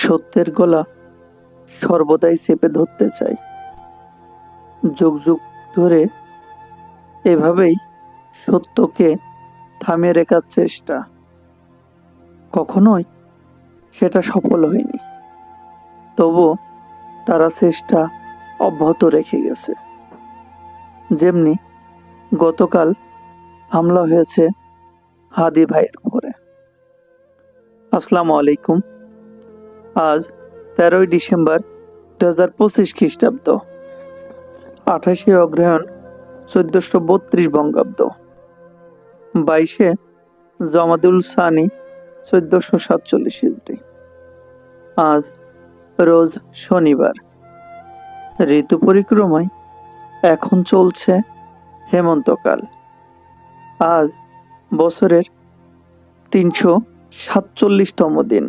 সত্যের গলা সর্বদাই চেপে ধরতে চায়। যুগ যুগ ধরে এভাবেই সত্যকে থামিয়ে রাখার চেষ্টা, কখনোই সেটা সফল হয়নি। তবু তারা চেষ্টা অব্যাহত রেখে গেছে। যেমনি গতকাল হামলা হয়েছে হাদি ভাইয়ের উপরে। আসসালামু আলাইকুম। আজ 13ই ডিসেম্বর 2025 খ্রিস্টাব্দ, 28শে অগ্রহায়ণ 1432 বঙ্গাব্দ, 22শে জমাদুল সানি 1447 হিজরি। আজ রোজ শনিবার। ঋতু পরিক্রমায় এখন চলছে হেমন্তকাল। আজ বছরের 347তম দিন।